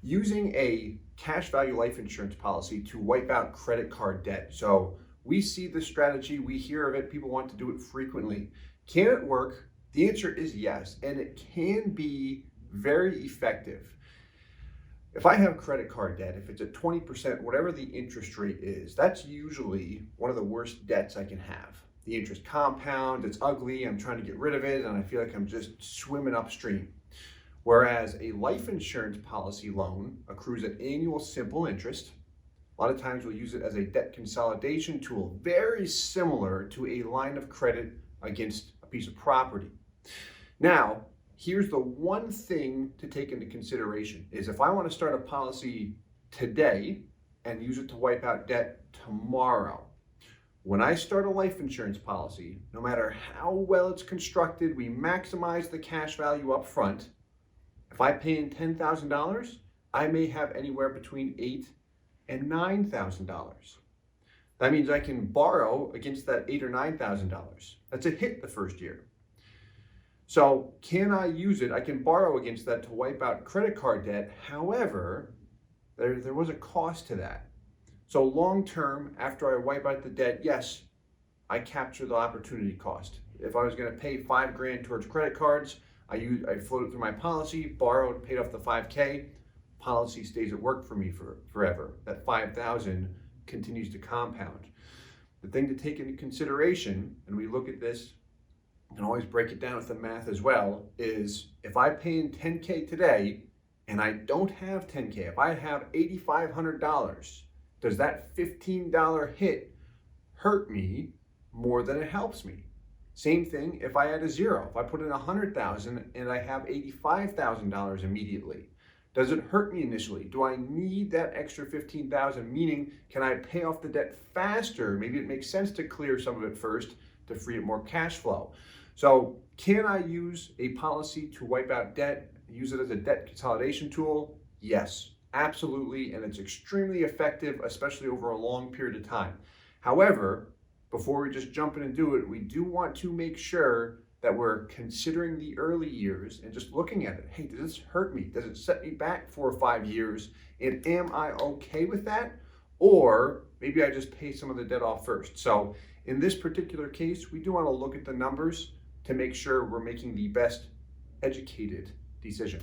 using a cash value life insurance policy to wipe out credit card debt. So we see this strategy, we hear of it, people want to do it frequently. Can it work? The answer is yes, and it can be very effective. If I have credit card debt, if it's at 20%, whatever the interest rate is, that's usually one of the worst debts I can have. The interest compounds, it's ugly, I'm trying to get rid of it, and I feel like I'm just swimming upstream. Whereas a life insurance policy loan accrues at annual simple interest. A lot of times we'll use it as a debt consolidation tool, very similar to a line of credit against a piece of property. Now, here's the one thing to take into consideration is if I want to start a policy today and use it to wipe out debt tomorrow, when I start a life insurance policy, no matter how well it's constructed, we maximize the cash value up front. If I pay in $10,000, I may have anywhere between $8,000 and $9,000. That means I can borrow against that $8,000 or $9,000. That's a hit the first year. So can I use it? I can borrow against that to wipe out credit card debt. However, there was a cost to that. So long term, after I wipe out the debt, yes, I capture the opportunity cost. If I was going to pay $5,000 towards credit cards, I floated through my policy, borrowed, paid off the $5,000. Policy stays at work for me forever. That $5,000 continues to compound. The thing to take into consideration, and we look at this, and always break it down with the math as well, is if I pay in $10,000 today and I don't have $10,000, if I have $8,500, does that $15 hit hurt me more than it helps me? Same thing if I add a zero. If I put in $100,000 and I have $85,000 immediately, does it hurt me initially? Do I need that extra $15,000? Meaning, can I pay off the debt faster? Maybe it makes sense to clear some of it first to free up more cash flow. So can I use a policy to wipe out debt, use it as a debt consolidation tool? Yes, absolutely, and it's extremely effective, especially over a long period of time. However, before we just jump in and do it, we do want to make sure that we're considering the early years and just looking at it. Hey, does this hurt me? Does it set me back 4 or 5 years? And am I okay with that? Or maybe I just pay some of the debt off first. So in this particular case, we do want to look at the numbers to make sure we're making the best educated decision.